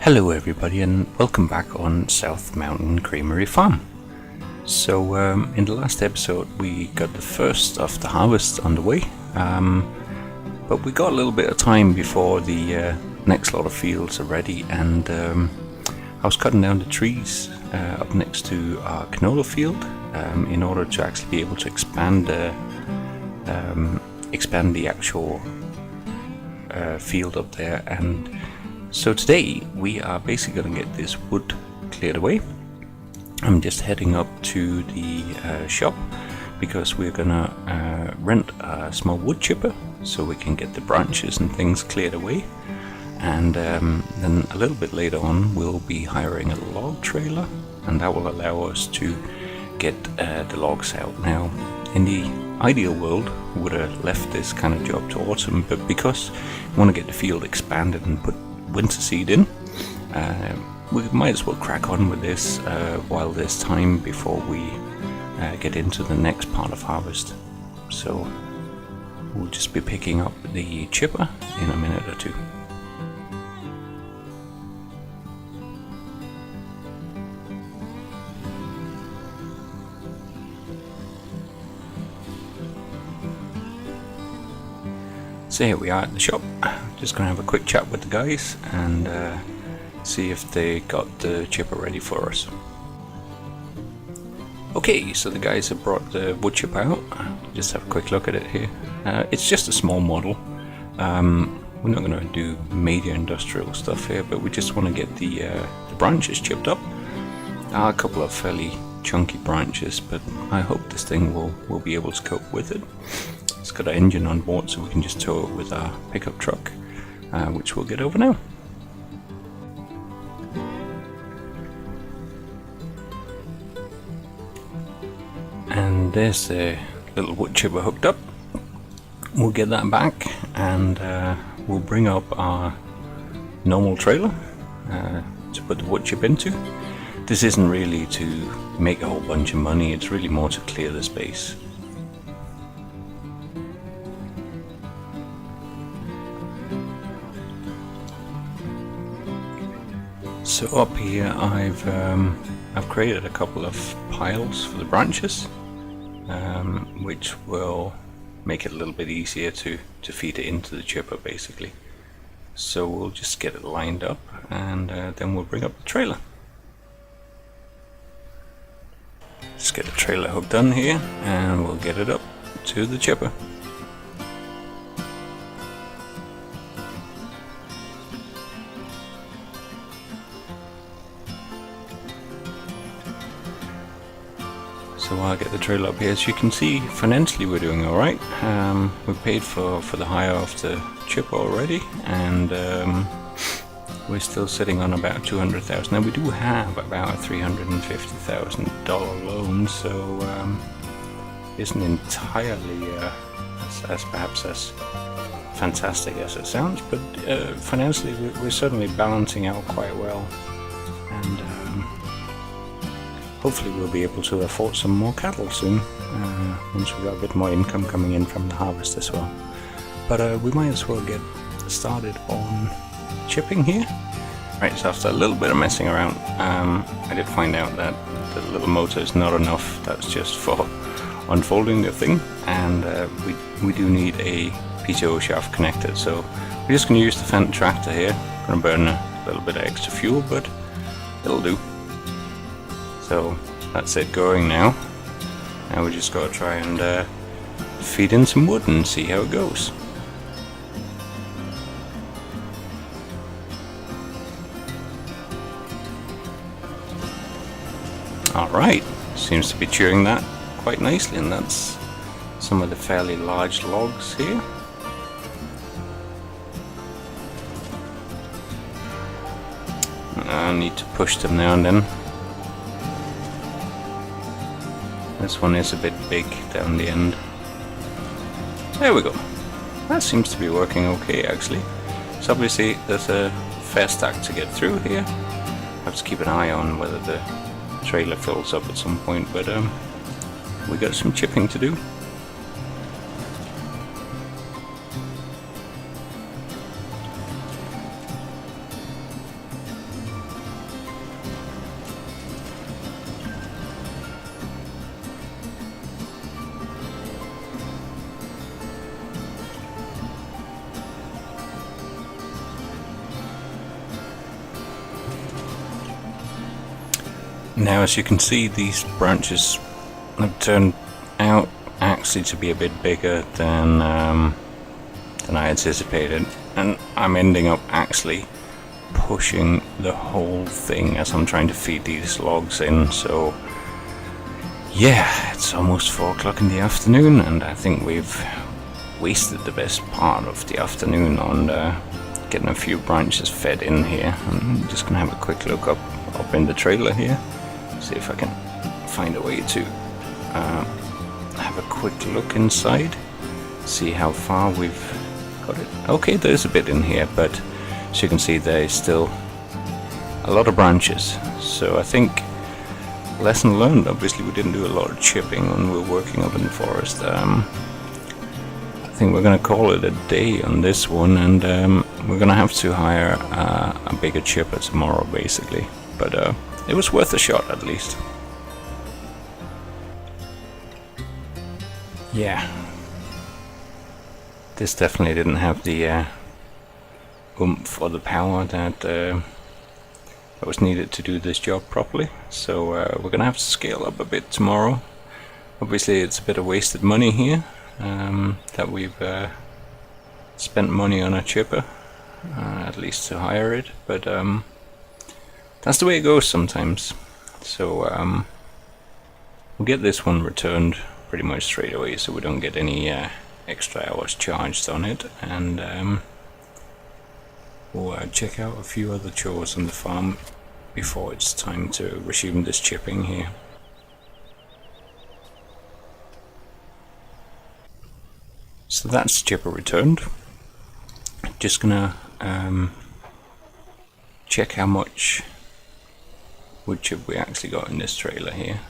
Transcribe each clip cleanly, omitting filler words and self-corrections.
Hello everybody and welcome back on South Mountain Creamery Farm. So in the last episode we got the first of the harvest underway, but we got a little bit of time before the next lot of fields are ready, and I was cutting down the trees up next to our canola field in order to actually be able to expand the actual field up there. And so today we are basically going to get this wood cleared away. I'm just heading up to the shop because we're going to rent a small wood chipper so we can get the branches and things cleared away. And then a little bit later on we'll be hiring a log trailer, and that will allow us to get the logs out. Now, in the ideal world we would have left this kind of job to autumn, but because we want to get the field expanded and put winter seed in, we might as well crack on with this while there's time before we get into the next part of harvest. So we'll just be picking up the chipper in a minute or two. So here we are at the shop. Just going to have a quick chat with the guys and see if they got the chipper ready for us. Okay, so the guys have brought the wood chipper out. Just have a quick look at it here. It's just a small model. We're not going to do major industrial stuff here, but we just want to get the branches chipped up. A couple of fairly chunky branches, but I hope this thing will be able to cope with it. It's got an engine on board, so we can just tow it with our pickup truck, which we'll get over now. And there's the little wood chipper hooked up. We'll get that back, and we'll bring up our normal trailer to put the wood chip into. This isn't really to make a whole bunch of money, it's really more to clear the space. So up here I've created a couple of piles for the branches, which will make it a little bit easier to feed it into the chipper basically. So we'll just get it lined up, and then we'll bring up the trailer. Just get the trailer hooked on here and we'll get it up to the chipper. So I'll get the trailer up here. As you can see, financially we're doing alright. We paid for the hire of the chipper already, and we're still sitting on about $200,000. Now we do have about a $350,000 loan, so isn't entirely as perhaps as fantastic as it sounds, but financially we're certainly balancing out quite well, and hopefully we'll be able to afford some more cattle soon, once we've got a bit more income coming in from the harvest as well. But we might as well get started on chipping here. Right, so after a little bit of messing around, I did find out that the little motor is not enough. That's just for unfolding the thing, and we do need a PTO shaft connected. So we're just going to use the Fendt tractor here. Going to burn a little bit of extra fuel, but it'll do. So that's it going now. Now we just got to try and feed in some wood and see how it goes. Alright, seems to be chewing that quite nicely, and that's some of the fairly large logs here. I need to push them now and then. This one is a bit big down the end. There we go. That seems to be working okay actually. So obviously there's a fair stack to get through here. I have to keep an eye on whether the trailer fills up at some point, but we got some chipping to do. Now, as you can see, these branches have turned out actually to be a bit bigger than I anticipated, and I'm ending up actually pushing the whole thing as I'm trying to feed these logs in. So yeah, it's almost 4 o'clock in the afternoon, and I think we've wasted the best part of the afternoon on getting a few branches fed in here. I'm just gonna have a quick look up in the trailer here, see if I can find a way to have a quick look inside, see how far we've got it. Okay, there's a bit in here, but as you can see, there is still a lot of branches. So I think lesson learned. Obviously we didn't do a lot of chipping when we were working up in the forest. I think we're gonna call it a day on this one, and we're gonna have to hire a bigger chipper tomorrow basically, but it was worth a shot at least. Yeah, this definitely didn't have the oomph or the power that was needed to do this job properly, so we're gonna have to scale up a bit tomorrow. Obviously it's a bit of wasted money here, that we've spent money on a chipper, at least to hire it, but that's the way it goes sometimes. So we'll get this one returned pretty much straight away, so we don't get any extra hours charged on it, and we'll check out a few other chores on the farm before it's time to resume this chipping here. So that's chipper returned. Just gonna check how much wood chip we actually got in this trailer here.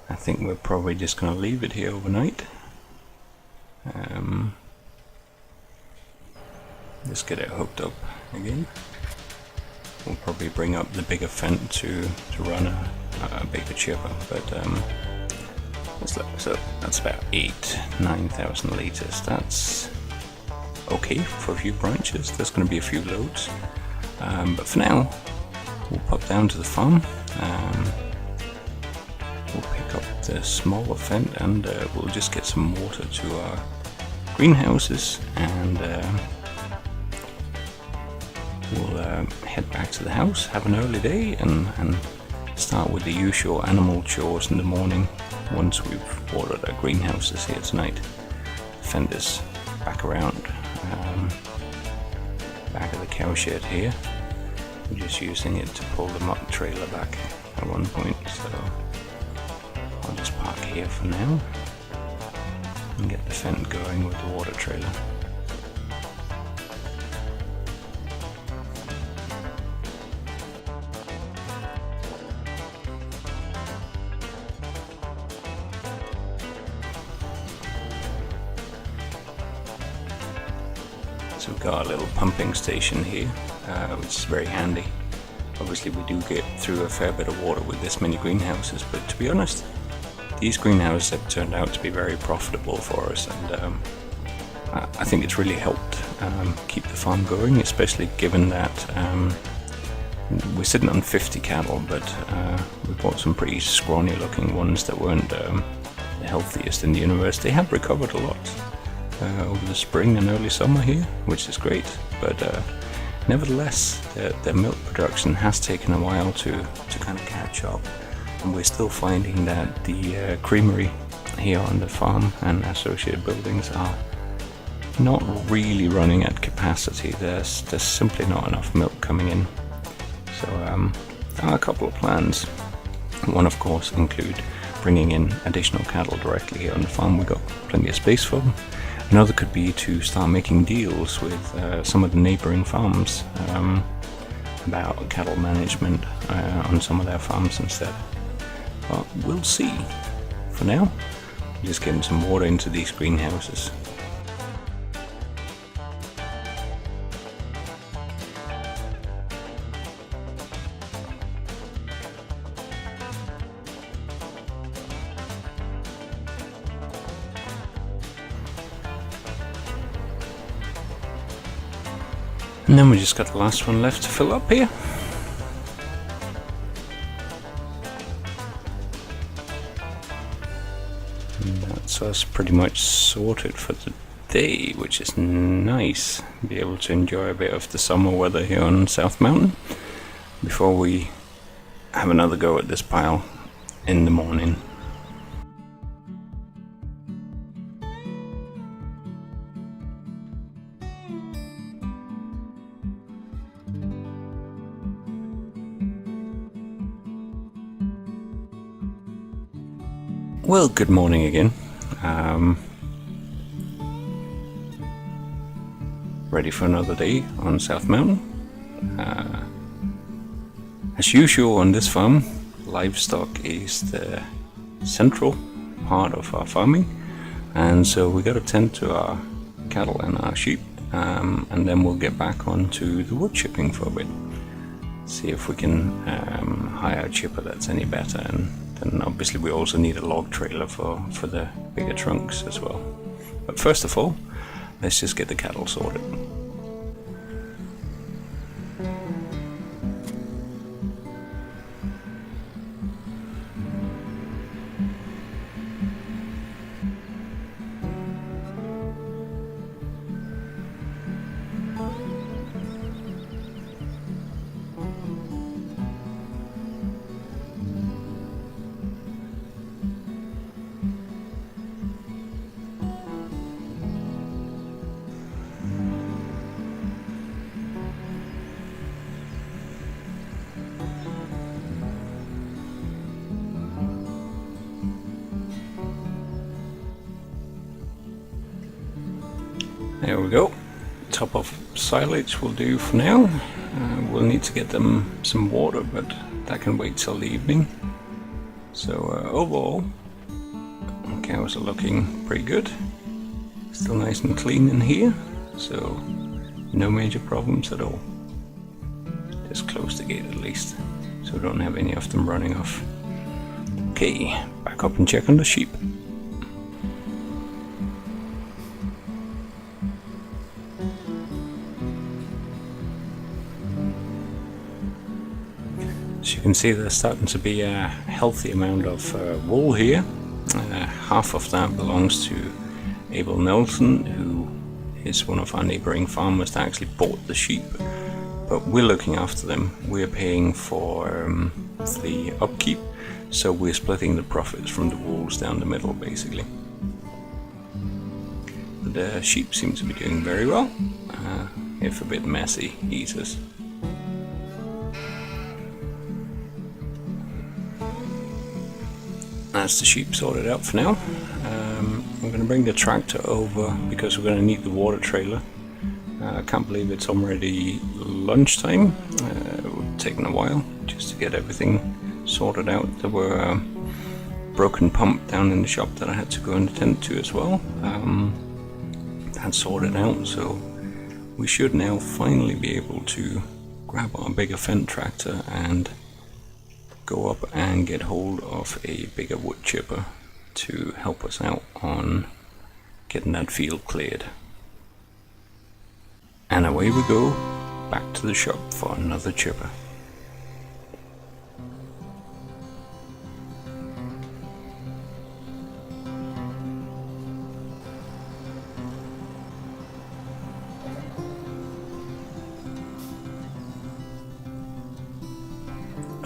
I think we're probably just gonna leave it here overnight. Let's get it hooked up again. We'll probably bring up the bigger fent to run a bigger chipper, but so that's about 9,000 litres. That's okay for a few branches. There's going to be a few loads, but for now we'll pop down to the farm. We'll pick up the smaller fent, and we'll just get some water to our greenhouses, and we'll head back to the house, have an early day, and start with the usual animal chores in the morning once we've watered our greenhouses here tonight. The fender's back around back of the cow shed here. We're just using it to pull the muck trailer back at one point, so I'll just park here for now and get the fent going with the water trailer. So we've got a little pumping station here, which is very handy. Obviously we do get through a fair bit of water with this many greenhouses, but to be honest, these greenhouses have turned out to be very profitable for us, and I think it's really helped keep the farm going, especially given that we're sitting on 50 cattle, but we bought some pretty scrawny looking ones that weren't the healthiest in the universe. They have recovered a lot over the spring and early summer here, which is great, but nevertheless their milk production has taken a while to kind of catch up, and we're still finding that the creamery here on the farm and associated buildings are not really running at capacity. There's simply not enough milk coming in. So there are a couple of plans. One, of course, include bringing in additional cattle directly here on the farm. We've got plenty of space for them. Another could be to start making deals with some of the neighboring farms about cattle management on some of their farms instead. But we'll see. For now, I'm just getting some water into these greenhouses. And then we just got the last one left to fill up here. that's us pretty much sorted for the day, which is nice. Be able to enjoy a bit of the summer weather here on South Mountain before we have another go at this pile in the morning. Well, good morning again. Ready for another day on South Mountain. As usual on this farm, livestock is the central part of our farming, and so we got to tend to our cattle and our sheep, and then we'll get back onto the wood chipping for a bit. See if we can hire a chipper that's any better, and then obviously we also need a log trailer for the bigger trunks as well. But first of all, let's just get the cattle sorted. There we go. Top of silage will do for now. We'll need to get them some water, but that can wait till the evening. So overall, cows are looking pretty good. Still nice and clean in here, so no major problems at all. Just close the gate at least, so we don't have any of them running off. Okay, back up and check on the sheep. As you can see, there's starting to be a healthy amount of wool here. Half of that belongs to Abel Nelson, who is one of our neighboring farmers that actually bought the sheep, but we're looking after them. We're paying for the upkeep, so we're splitting the profits from the wools down the middle basically. The sheep seem to be doing very well, if a bit messy eaters. That's the sheep sorted out for now. I'm going to bring the tractor over because we're going to need the water trailer. I can't believe it's already lunchtime. It's taken a while just to get everything sorted out. There were a broken pump down in the shop that I had to go and attend to as well. That's sorted out, so we should now finally be able to grab our bigger Fendt tractor and go up and get hold of a bigger wood chipper to help us out on getting that field cleared. And away we go, back to the shop for another chipper.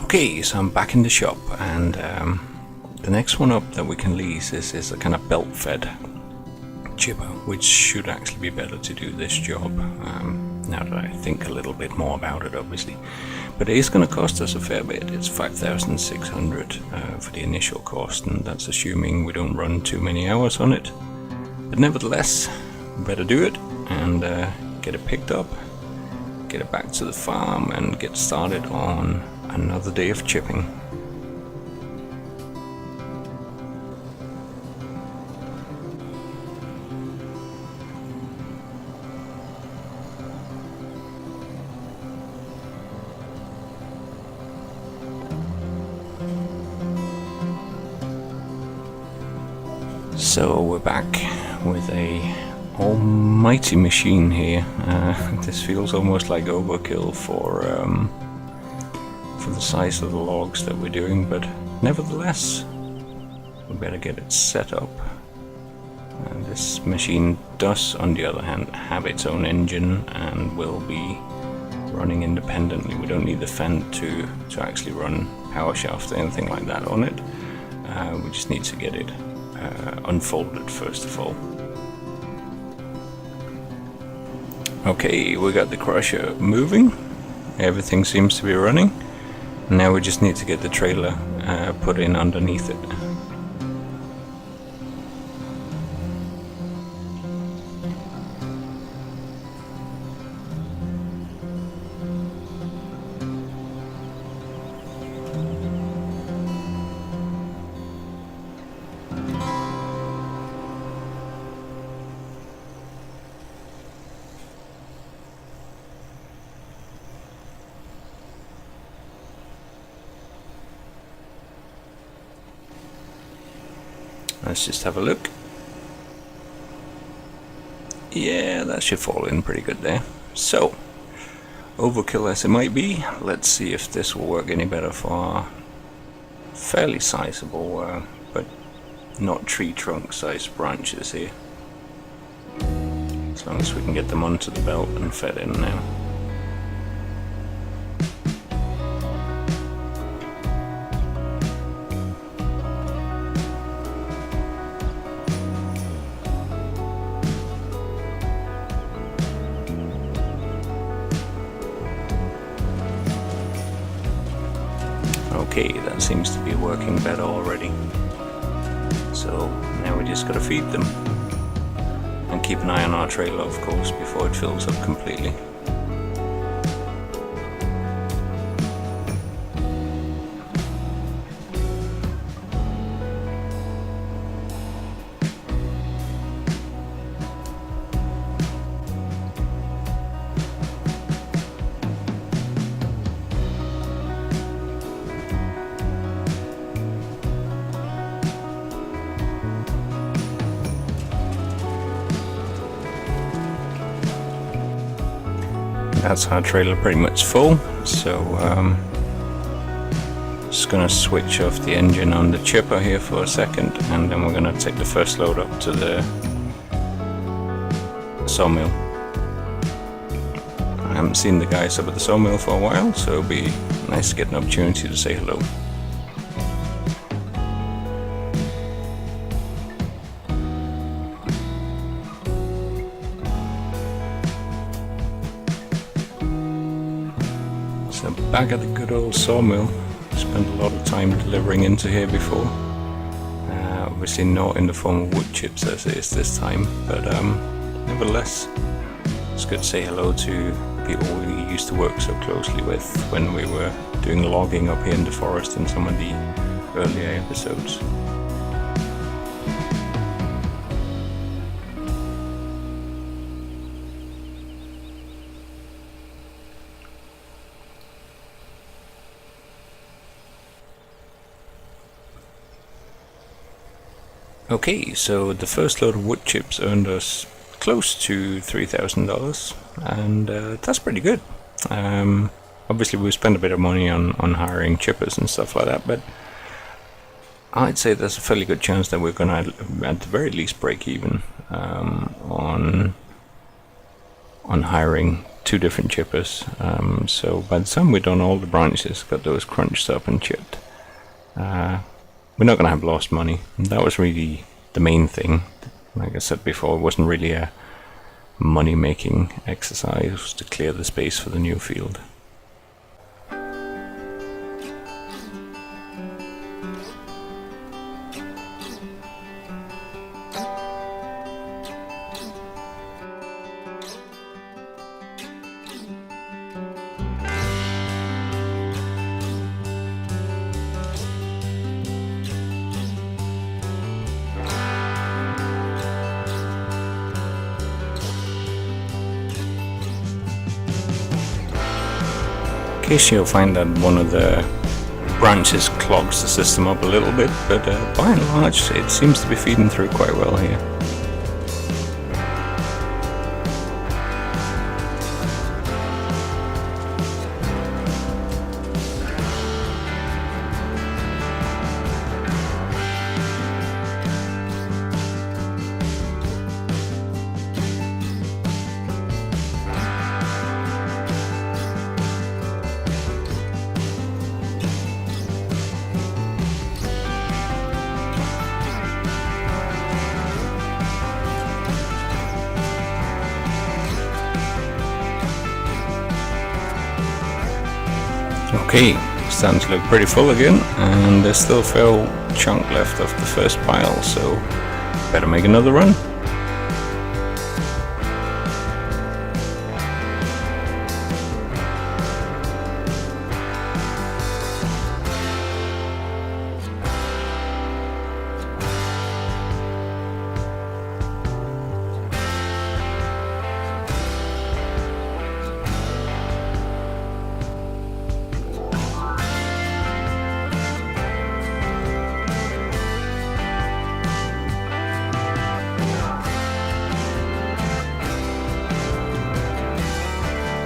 Okay, so I'm back in the shop, and the next one up that we can lease is a kind of belt-fed chipper, which should actually be better to do this job, now that I think a little bit more about it obviously. But it is going to cost us a fair bit. It's 5,600 for the initial cost, and that's assuming we don't run too many hours on it. But nevertheless, we better do it and get it picked up, get it back to the farm and get started on another day of chipping. So we're back with a almighty machine here. This feels almost like overkill for the size of the logs that we're doing, but nevertheless we better get it set up This machine does, on the other hand, have its own engine and will be running independently. We don't need the fan to actually run power shaft or anything like that on it. We just need to get it unfolded first of all. Okay, we got the crusher moving. Everything seems to be running. Now we just need to get the trailer put in underneath it. Let's just have a look. Yeah, that should fall in pretty good there. So, overkill as it might be, let's see if this will work any better for our fairly sizable, but not tree trunk sized branches here. As long as we can get them onto the belt and fed in now. Okay, that seems to be working better already. So now we just gotta feed them. And keep an eye on our trailer, of course, before it fills up completely. That's our trailer pretty much full, so just gonna switch off the engine on the chipper here for a second, and then we're gonna take the first load up to the sawmill. I haven't seen the guys up at the sawmill for a while, so it'll be nice to get an opportunity to say hello. So back at the good old sawmill. Spent a lot of time delivering into here before. Obviously not in the form of wood chips as it is this time, but nevertheless, it's good to say hello to people we used to work so closely with when we were doing logging up here in the forest in some of the earlier episodes. Okay, so the first load of wood chips earned us close to $3,000, and that's pretty good. Obviously we spent a bit of money on hiring chippers and stuff like that, but I'd say there's a fairly good chance that we're gonna at the very least break even on hiring 2 different chippers. So by the time we've done all the branches, got those crunched up and chipped, we're not going to have lost money. That was really the main thing. Like I said before, it wasn't really a money-making exercise. It was to clear the space for the new field. Occasionally you'll find that one of the branches clogs the system up a little bit, but by and large it seems to be feeding through quite well here. Okay, starting to look pretty full again, and there's still a fair chunk left of the first pile, so better make another run.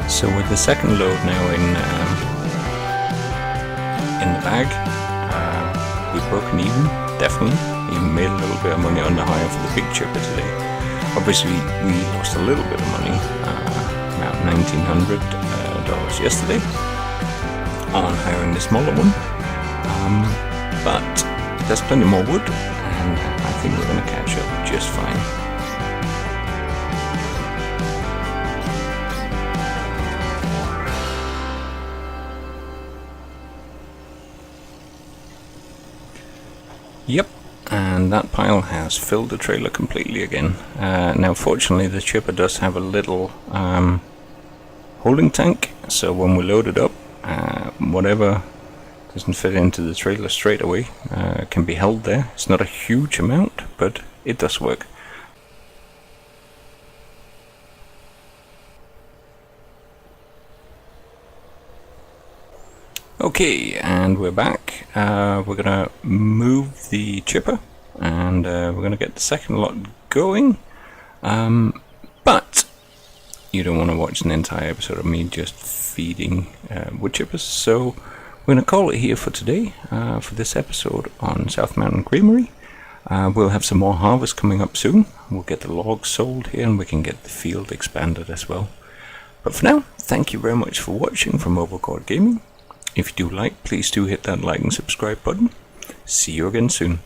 So with the second load now in the bag, we've broken even, definitely. Even made a little bit of money on the hire for the big chipper today. Obviously we lost a little bit of money, about $1,900 yesterday on hiring the smaller one. But there's plenty more wood, and I think we're going to catch up just fine. Yep, and that pile has filled the trailer completely again. Now fortunately the chipper does have a little holding tank, so when we load it up, whatever doesn't fit into the trailer straight away can be held there. It's not a huge amount, but it does work. Okay, and we're back. We're gonna move the chipper, and we're gonna get the second lot going. But you don't want to watch an entire episode of me just feeding wood chippers, so we're gonna call it here for today. For this episode on South Mountain Creamery, we'll have some more harvest coming up soon. We'll get the logs sold here, and we can get the field expanded as well. But for now, thank you very much for watching from Overcord Gaming. If you do like, please do hit that like and subscribe button. See you again soon.